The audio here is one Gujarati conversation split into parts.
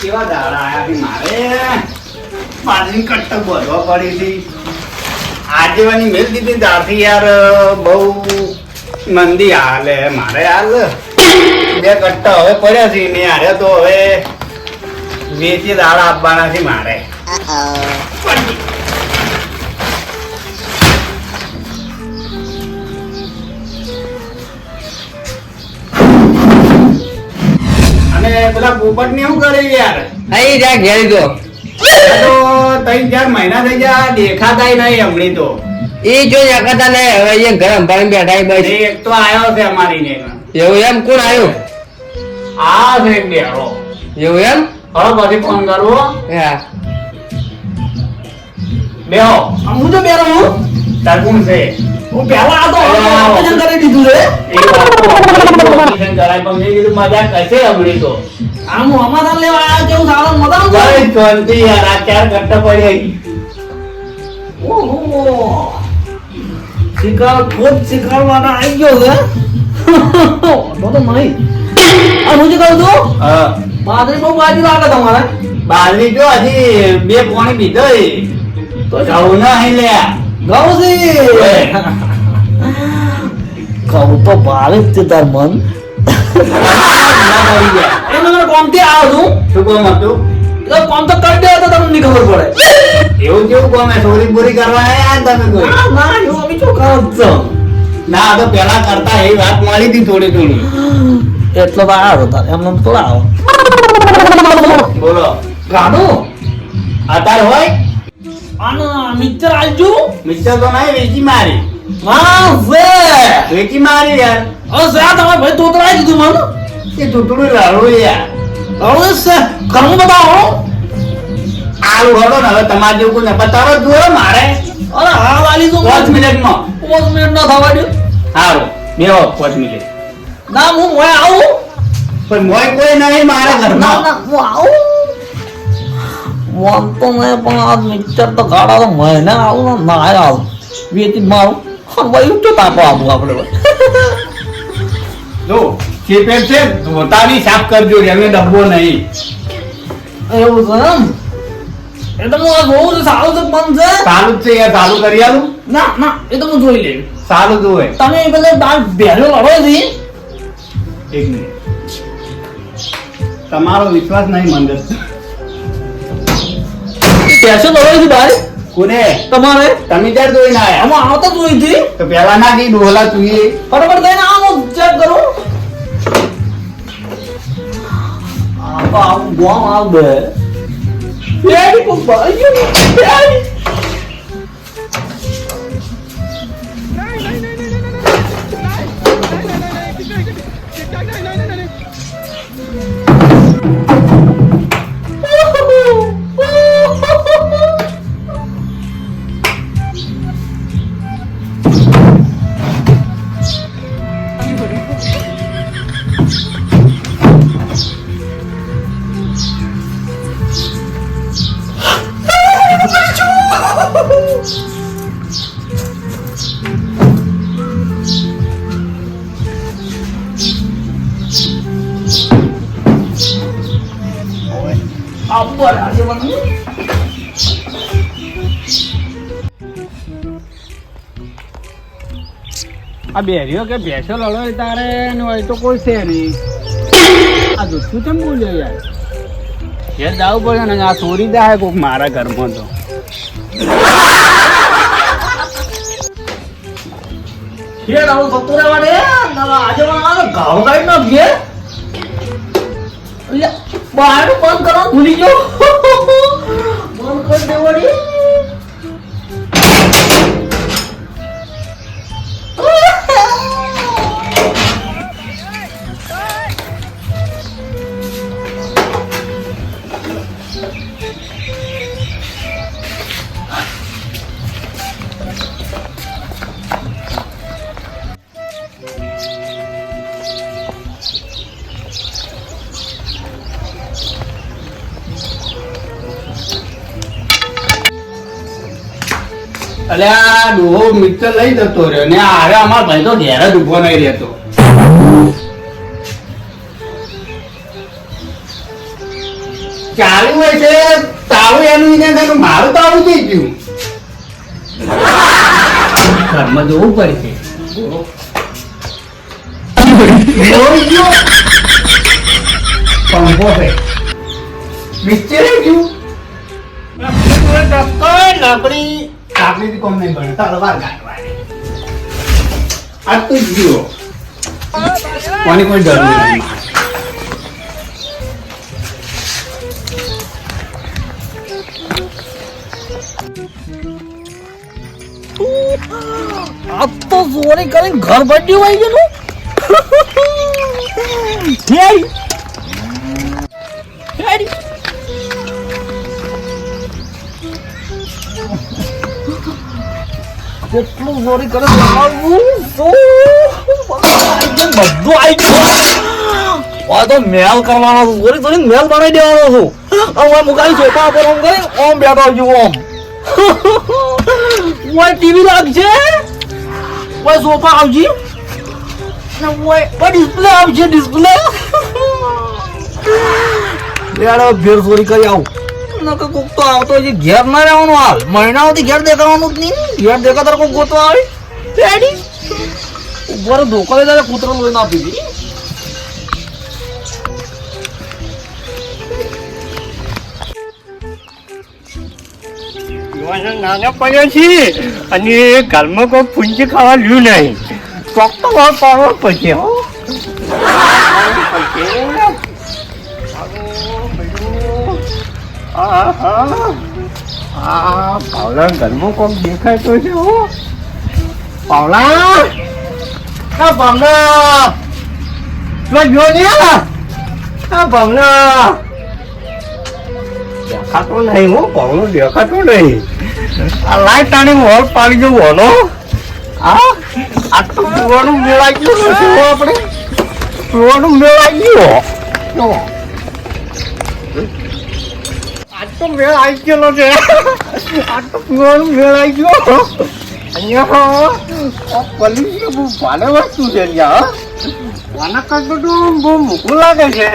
કેવા દાડા આયા છે મારે બાજરી કટ્ટ બોલવા પડી હતી આજેવાની મેલ દીધી ત્યારથી યાર બહુ મંદી હાલે મારે હાલ બે કટ્ટા હવે પડ્યા છે ને હારે તો હવે વેચી દાડા આપવાના છે મારે અને પેલા પોપટ ને શું કરે યાર અહીં જા ઘેર ગયો તો 3-4 મહિના થઈ ગયા દેખાતાય નહીં હમણી તો એ જો જગતા ને હવે એ ગરમ પાણી બેઠા બસ એક તો આવ્યો છે અમારી ને એવું એમ કોણ આવ્યું આ છે બેરો એવું એમ હવે પછી ફોન કરવો હા બેહો હું તો બેરો હું તાર કોણ છે હું પહેલા આ તો ઓપરેશન કરી દીધું રે એ વાત તો ઓપરેશન કરાય પણ મેં કીધું મજા કરશે હમણી તો આમ અમારા લેવા આયા કેવું સારું મજા ભાઈ શાંતિ યાર આ 4 કટ્ટા પડી ઓહો શિકાર ખૂબ શિકારવાના આવી ગયો છે તો મને આ હું જે કહું છું હા બાજરી બહુ બાજી લાગે તમારે બાજરી જો હજી 2 પાણી પીધો તો જાવ ના હે લે ગૌસી કહું તો ભાવે જ છે તાર મન એ મને કોમથી આવું છું શું કામ હતું તો કોમ તો કરી દે તો તમને નહીં ખબર પડે એવું કેવું કામ હે ચોરી પૂરી કરવા આયા તમે કોઈ ના એવું અમે શું કરો છો ના આ તો પેલા કરતા એ વાત મળી હતી થોડી થોડી એટલો તો આવ્યો તાર એમને થોડા આવો બોલો ગાડો અત્યારે હોય આનો મિક્સર આલજો મિસ્ટર તો નહીં વેચી મારી હા વે વેચી મારી યાર ઓ સા તમારે ભાઈ તોતરાઈ દીધું મને એ તૂટડું લાડો યાર હવે સે ઘરમાં બતાવો આલુ હડો ને હવે તમારે જેવું કોઈ ને બતાવો જ જોયો મારે અરે હા વાલી તો 5 મિનિટમાં 5 મિનિટ ના થવા દો સારું બેહો 5 મિનિટ ના હું મોય આવું પણ મોય કોઈ નહીં મારા ના ઘરમાં ના હું આવું મન તો મેં પણ આ મિક્સર તો ગાડા તો મહિને આવું ને ના આવું વેચી મારું ભાઈ તો તાપો આવું આપણે જો ચેપેટ છે ધોતાની સાફ કરજો એમને ડબ્બો નહીં એવું છે એમ એ તો હું આ જોઉં છું સારું છે બંધ છે ચાલુ જ છે યાર ચાલુ કરી આલું ના ના એ તો હું જોઈ લેવી સારું જોવે તમે એ બધા બાર ભેરો લડો છે એક મિનિટ તમારો વિશ્વાસ નહીં મંદર પૈસો લડો છે બાર કોને તમારે તમે ત્યારે જોઈને આયા આમાં આવતા જોઈ હતી તો પેલા ના કી ડોહલા જોઈએ ફટાફટ થઈને આવો ચેક કરો આ તો આવું ગોમ આવ બે પેડી કો ભાઈ પેડી Apa dah dia mana? આ બેરીઓ કે ભેંસો લડો તારે ને હોય તો કોઈ છે નહીં આ દૂધું કેમ બોલ્યો યાર ઘેર જવું પડે ને આ ચોરી જાય કોક મારા ઘરમાં તો Dia dah satu lewat dia, nak aja mana kau kait nak dia. Ya, baru band karo buli jo. Band kar dewa dia. અલે આ ડોહો મિત્ર લઈ જતો રહ્યો ને હારે અમાર ભાઈ તો ઘેર જ ઉભો નહીં રહેતો ચાલુ હોય છે તાળું એનું એને છે, મારું તો આવું થઈ ગયું. ઘરમાં જોવું પડશે. જોઈ ગયો. પંખો છે. વિચારી ગયું. લાકડીથી કોમ નહીં બને, તલવાર કાઢવાની. આ તું જ ગયો. કોની કોઈ ડર નહીં. આ તો ચોરી કરીને ઘર બન્યું હોય ગયું. કેટલું ચોરી કરે બધું આવી ગયું. તો મેલ કરવાનો છું, ચોરી ચોરી મેલ બનાવી દેવાનો છું. હવે મુકાઈ સોફા પર ઓમ કરી ઓમ બેઠો છું ઓમ. ઓય ટીવી લાગશે, ઓય સોફા આવશે, ઓય ડિસ્પ્લે આવશે ડિસ્પ્લે. યાર ભેર ચોરી કરી આવું. નકર કોક તો આવતો છે ઘેર ના રહેવાનું. હાલ મહિનાઓથી ઘેર દેખાવાનું જ નહીં. ઘેર દેખાતા કોક ગોતો આવે રેડી ઉપર ધોકો દે કૂતરો લોહી ના પીધી. નાના પડ્યા છીએ અને ઘરમાં કોઈ પૂંજી ખાવા લ્યું નહીં. ચોક તો પાડવો પડશે. હો પાવલા ઘરમાં કોમ દેખાય તો છે. હો પાવલા, હા પાવલા જો ને, હા પાવલા દેખાતો નહીં. હો પાવલો દેખાતો નહીં. આ લાઈટ આની હોલ પાડી જવું હોનો. આ તો પીવાનું મેળાઈ ગયું નથી. આપણે પીવાનું મેળાઈ ગયો. આ તો મેળ આવી ગયેલો છે. આ તો પીવાનું મેળ આવી ગયો. અહીંયા પલી બહુ ભારે વસ્તુ છે. આના કરતો તો બહુ મૂકું લાગે છે.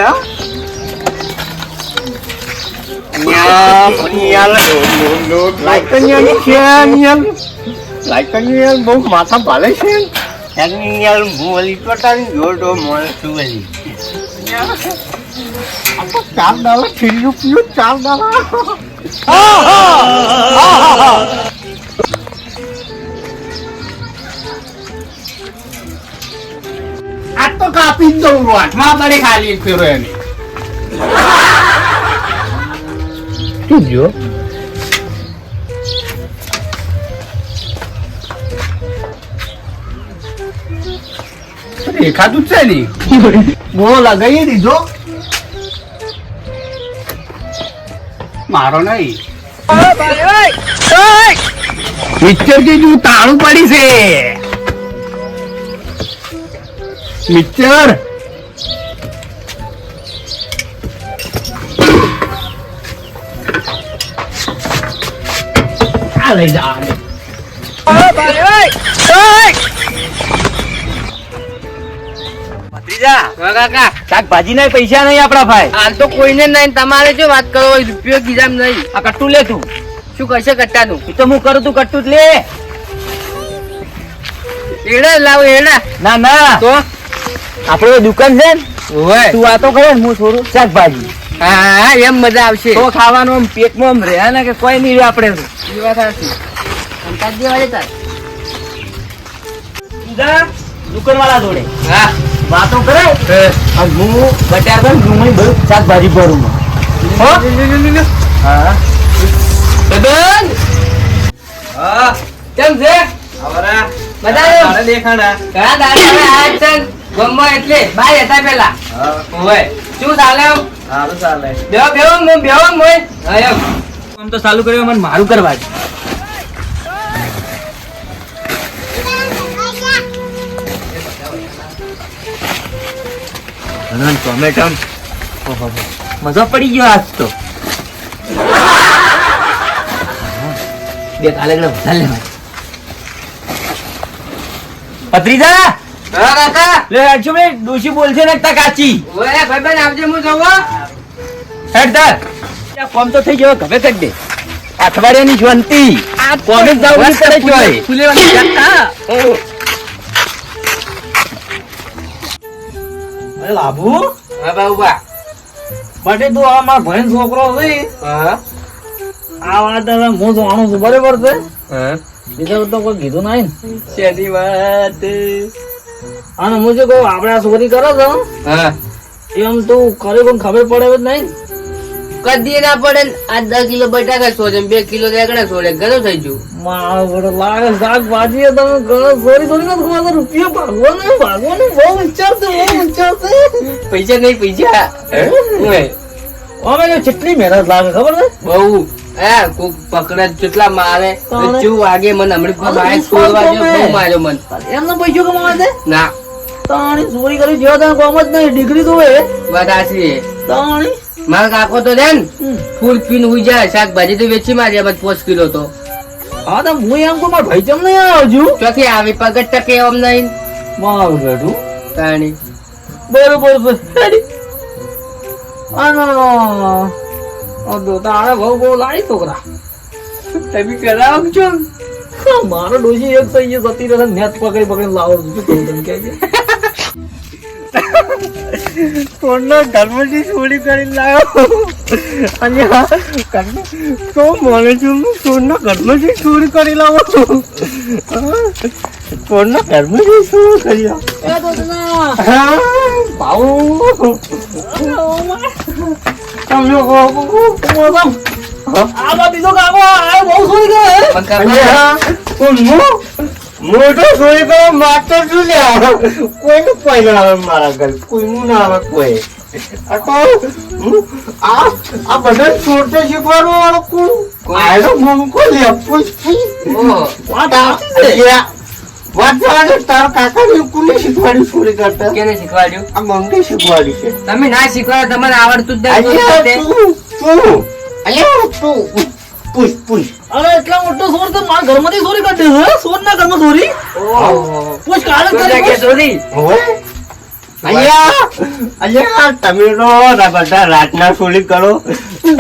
બહુ માથા ભાલે છે. ચાર દાડા ખીલ્યું પીયું. 4 દાડા આ તો કાપી જ દઉં. હાથમાં પડે ખાલી ફેરો એને. શું જો દેખાતું જ છે ને. ગોળો લગાવી દીધો મારો નહીં. મિક્સર કીધું તાળું પડી છે. મિક્સર આ લઈ જા. શાકભાજી ના પૈસા નહીં આપડા ભાઈ. હાલ તો કોઈને નહીં. તમારે જો વાત કરો રૂપિયો કીધા નહીં. આ કટ્ટું લે તું. શું કરશે કટ્ટાનું? એ તો હું કરું, તું કટ્ટું જ લે. એડા લાવો એડા. ના ના તો આપડે દુકાન છે ને, ઓય તું વાતો કરે ને, હું થોડું શાકભાજી હા એમ મજા આવશે. તો ખાવાનું આમ પેટમાં આમ રહે ને કે કોઈ નહીં રહે આપડે. એ વાત સાચી. અંતાજ દેવાડે તાર. દુકાન વાળા જોડે હા વાતો કરે અને હું બટાકા ડુંગળી બધું શાકભાજી ભરું. હો હા દદન હા કેમ છે? આવરા બધા દેખાડા. ઘણા દાડા આજ છે ગમવા એટલે બાય હતા પેલા. હા ઓય શું ચાલે? સારું ચાલે. બેવો મોય. હા એમ આમ તો ચાલુ કર્યું મને મારું કરવા જ. ટોમેટો મજા પડી ગયો આજ તો. બે કાલે વધારે લેવા. પત્રીજા હા કાકા. લે હેડજો બે ડોશી બોલશે ને કાચી. ઓય ભાઈબંધ આવજે હું જવું. હેડ ધર. કોમ તો થઈ ગયો ગમે કરી દે અઠવાડિયાની શાંતિ કોલેજ જવું પડે જોય ફૂલેવાની જાતા. અરે લાભુ હા બાબા. માટે તું આ મારા ભાઈ છોકરો છે હા આ વાત હવે હું જાણું છું બરાબર છે હા બીજા તો કોઈ કીધું નહીં શેની વાત. અને હું જે કહું આપણે આ ચોરી કરો છો હા એમ તું કરે કોઈ ખબર પડે જ નહીં કદી ના પડે ને. આ 10 કિલો બટાકા છોડે 2 કિલો રેગડા છોડે ઘણું થઈ ગયું. મારો બધો લાગે શાકભાજી તમે ઘણો ચોરી ચોરી નથી ખબર રૂપિયા ભાગવાનું બહુ વિચાર છે પૈસા નહીં પૈસા. ઓય, અમે જો કેટલી મહેનત લાગે ખબર છે બહુ. હા કોક પકડે કેટલા મારે તાણે. ચૂ વાગે મને હમણાં બાઈક છોડવા ગયો બહુ માર્યો મને. એમનો પૈસો કમાવા છે ના તાણી ચોરી કરી જેવા તમે કોમ જ નહીં ડિગ્રી તો હે વાત આશી છે. તાણી મારા કાકો તો છે ને ફૂલ પીન ઉઈ જાય શાકભાજી તો વેચી મારી 5 કિલો તો હા તો હું એમ કહું મારા ભાઈ ચમ નહીં આવજુ ચોથી આવી પગટ ટકે એમ નહીં મારું બેઠું તાણી. બરોબર છે હેડી આનો તારે બહુ લાડી છોકરા તમે કરાવો છો મારો ડોશી એક થઈ ગયો જતી રહે નેટ પકડી પકડી લાવો છું કહું કે કોણનો ધર્મથી ચોરી કરી લાવ્યો અને તો મને છું કોણનો ઘરમાંથી ચોરી કરી લાવો કોણનો ઘરમાંથી ચોરી કરી લાવો એ દોસ્તના ભાવ તમે આ બીજો કાકો આ બહુ ચોરી કરે મોટો ચોરી કરો માત્ર શું લે કોઈનું કોઈ ના આવે મારા ઘર કોઈનું ના આવે કોઈ આ તો આ બધા છોડતો શીખવાનો વાળો કોણ આયરો મંકો લે પૂછથી ઓહો વાત તાર કાકા ને કોને શીખવાડી ચોરી કરતા કેને શીખવાડ્યું? આ મંકે શીખવાડી છે તમે ના શીખવાડો તમને આવડતું જ નહીં. પૂછ અરે એટલા મોટો ચોર તો મારા ઘરમાંથી ચોરી કરી દે છે ચોર ના ઘરમાં ચોરી ઓહો. પૂછ કાલે તો કરી કે ચોરી. અલ્યા તમે તો બધા રાતના ચોરી કરો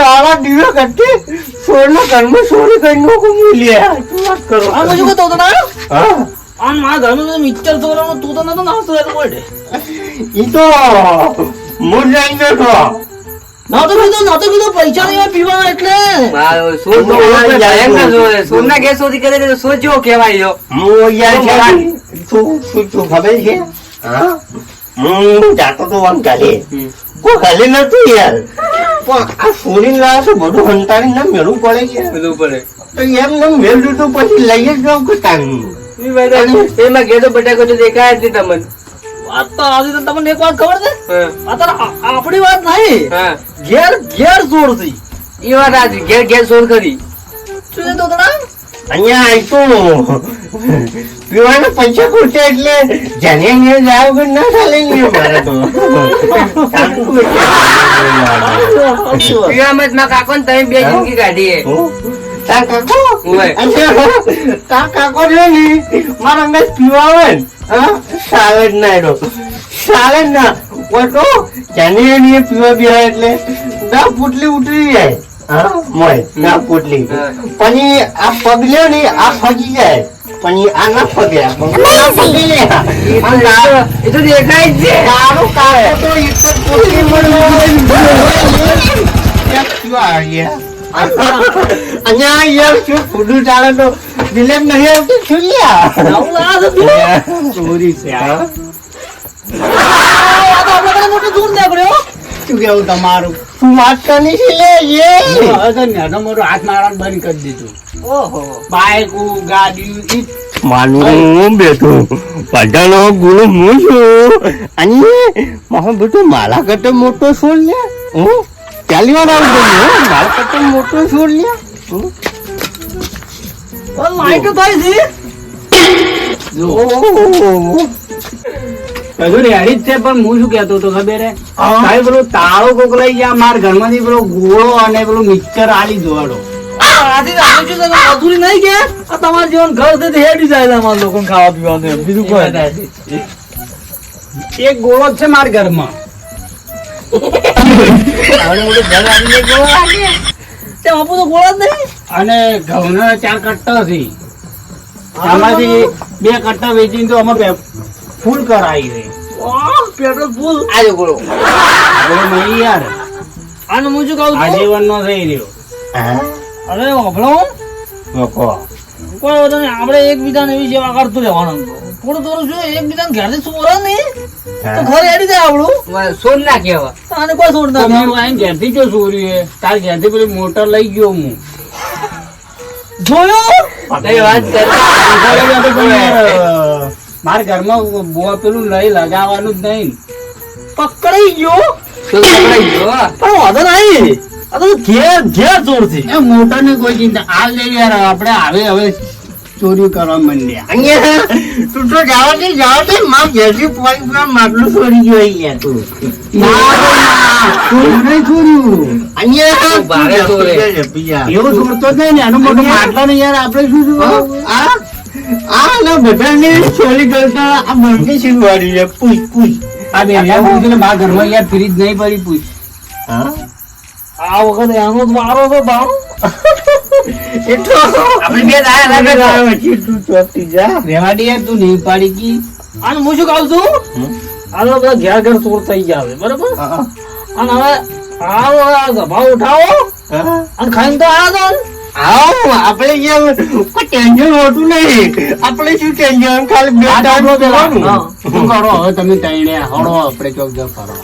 દાડા દીવા કરતી ચોરના ઘરમાં ચોરી કરી નો મૂલ્યા વાત કરો આ બાજુ કતો તો ના હા આ મારા ઘરમાં મિક્સર ચોરવાનો તું તો નતો નાસ્તો એ તો મોડે ઈ તો મૂળ જઈને તો ના તો કીધું પૈસા નહીં પીવાના એટલે મારો સોનો ભયંકર જોડે. સોના ઘેર ચોરી કરે તો સોચો કહેવાય યો. હું યાર શું ખબર છે હા હું જાતો તો આમ ગાલે કોઈ ગાલે નતું યાર પણ આ ચોરી લાવે તો બધું હંતાડી ના મેળવું પડે છે બધું પડે. તો એમ મેળ દીધું પછી લઈ જ જાઉં કે તાંગી ઈ વાત સાચી. એમાં ઘેર તો બટાકો તો દેખાય જ નહીં તમને. વાત તો આજે તો તમને એક વાત ખબર છે હા. અત્યારે આપણી વાત નહીં હા ઘેર ઘેર ચોર છે ઈ વાત સાચી. ઘેર ઘેર ચોર કરી. શું તો તડા અહીંયા આઈ તો પીવાના પૈસા ખોટા એટલે જાને ને જાવ કે ના ચાલે ને મારે તો પીવામાં જ માં કાકો ને તમે બે જિંદગી કાઢી હે. તાર કાકો ઓય. તાર કાકો છે ને મારા અંગત પીવા આવે ને હા સાલે જ ના એડો સાલે જ ના ઓટો જાને ને પીવા બિહાર એટલે ના પુટલી ઉતરી જાય હા મોય ના પુટલી હા. પછી આ પગલ્યો ને આ ફગી જાય પછી આ ના ફગે આ ફગી લે એ તો દેખાય જ છે. તારું કાકો તો એક જ પુટલી અહીંયા યાર શું ફૂડું ચાલે તો દિલેપ નહીં આવતું શું લ્યા આવું લાગે છે ચોરી છે આ તો આપણે મોટો દૂર નીકળ્યો શું કેવું તમારું તું વાત કરી છે લે યે હવે તો નાનો મોટો હાથ મારવાનું બંધ કરી દીધું ઓહો બાઇક ગાડી ઈ માનું બેઠું બધાનો ગુરુ હું છું અને મારો બેટો મારા કરતા મોટો છોડ લે હું ચાલી વાર આવું મારા કરતા મોટો છોડ લે લાઈટ થાય છે બધું રેડી જ છે પણ હું શું કેતો હતો ખબર હે ભાઈ પેલો તાળો કોક લઈ ગયા મારા ઘરમાંથી પેલો ગોળો અને પેલું મિક્સર આલી દોડો આથી આપણે શું તમે મજૂરી નહીં કે આ તમારા જીવન ઘર છે તે હેડી જાય છે અમારા લોકોને ખાવા પીવાનું એમ. બીજું કોઈ નહીં. એક ગોળો જ છે મારા ઘરમાં આવડે મોટું ઘર આવીને ગોળો લાગે તે બાપુ તો ગોળા જ નહીં. અને ઘઉંના 4 કટ્ટા છે. આમાંથી 2 કટ્ટા વેચીને તો અમે ફૂલ કરાવી છે. વાહ, પેટ્રોલ ફૂલ. આજો બોલો હવે નહીં યાર અને હું શું કહું છું? આજીવનનો થઈ રહ્યો. અરે વાપરો લોકો કોઈ વાંધો નહીં. આપણે એકબીજાને એવી સેવા કરતું રહેવાનું. થોડું થોડું શું એકબીજાને ઘેરથી છોડે નહીં તો ઘર એડી જાય આપણું. સોન ના કેવા આને કોઈ છોડતા તો નહીં. મેં આઈને ઘેરથી જો ચોર્યું એ તાર ઘેરથી પેલી મોટર લઈ ગયો હું જોયો? કઈ વાત કરે મારા ઘરમાં પેલું લઈ લગાવવાનું જ નહીં. પકડાઈ ગયો તો પકડાઈ ગયો હો. પણ વાંધો નહીં. આ તો ઘેર ઘેર ચોરથી. એ મોટર ની કોઈ ચિંતા આ લઈ યાર આપણે હવે ચોરી કરવા માંડ્યા. અહીંયા તું તો જાવ છે માર ઘેરથી પાણી પીવા માટલું છોડી ગયો અહીંયા તું. ચોરી નહીં ચોર્યું. અહીંયા ભારે ચોરે. એવું છોડતો જ નહીં ને એનું મોટું માટલા ને યાર આપણે શું બધાને ચોરી કરતા આ બંને શું વાળી છે પૂછ પૂછ. આ બે મારા ઘરમાં યાર ફ્રીજ નહીં પડી પૂછ. આ વખત એનો જ મારો તો ભાવ. એટલો આપણે બે દાયા લાગે તો. તું ચોપટી જા. રેવાડી યાર તું નહીં પાડી કી. અને હું શું કહું છું? આ તો બધા ઘેર ઘેર ચોર થઈ ગયા છે બરોબર. અને હવે આ ગભા ઉઠાવો અને ખાઈને તો આવ્યા તો. આવો આપણે જેમ કોઈ ટેન્શન હોતું નહીં. આપણે શું ટેન્શન ખાલી બે આ ટાઈમ ટાઈમ કરવાનું. શું કરો હવે તમે તઈને હળો આપણે ચોક જાવ કરો.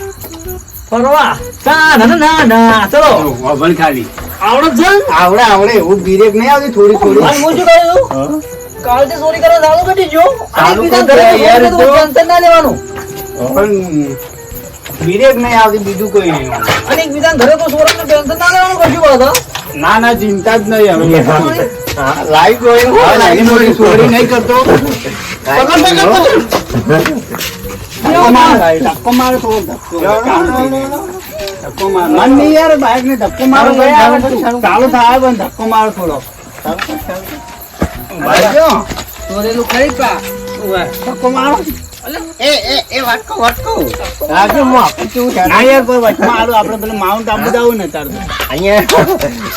ફરવા ના ના ચલો વગણ ખાલી આવડત છે ને? આવડે એવું બ્રેક નહીં આવતી થોડી અને હું શું કહું છું? કાલથી ચોરી કરવા ચાલુ કરી દેજો. ચાલુ અને કરી દે, યાર, એકબીજાને તો. ટેન્શન ના લેવાનું. પણ બ્રેક નહીં આવતી બીજું કોઈ નહીં. અને એકબીજાને ઘરે તો ચોરવાનું ટેન્શન ના લેવાનું કશું વાત. ના ચિંતા જ નહીં હવે. હા, લાઈટ હોય ને. હવે નાની મોટી ચોરી નહીં કરતો. ધક્કો માર, ધક્કો માર થોડો ધક્કો. ધક્કો માર. મન નહીં યાર બાઈક ને ધક્કો મારો ચાલુ થાય પણ ધક્કો મારો થોડો. ભાઈ જો, ચોરેલું ખરી પા ધક્કો મારો. એ વાટકો રાજુ હું આપું છું. ના યાર કોઈ વચમાં આલું આપણે પેલું માઉન્ટ આબુ જવું ને તાર તો. અહીંયા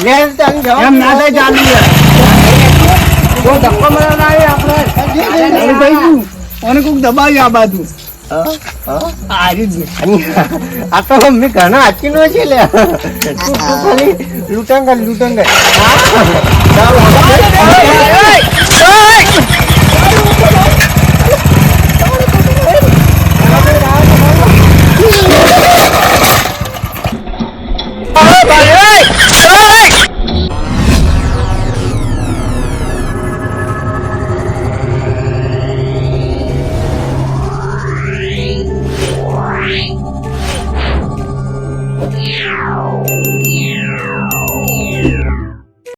લે ચાલી જાઓ. એમ ના થાય ચાલુ યાર. જો ધક્કો મારો ના આવે આપણે ચાલુ થઈ ગયું. અને કોક દબાવ્યું આ બાજુ. આ રીત આ તો મેં ઘણા હાચીનો છે લે. તું ખાલી લૂંટંગર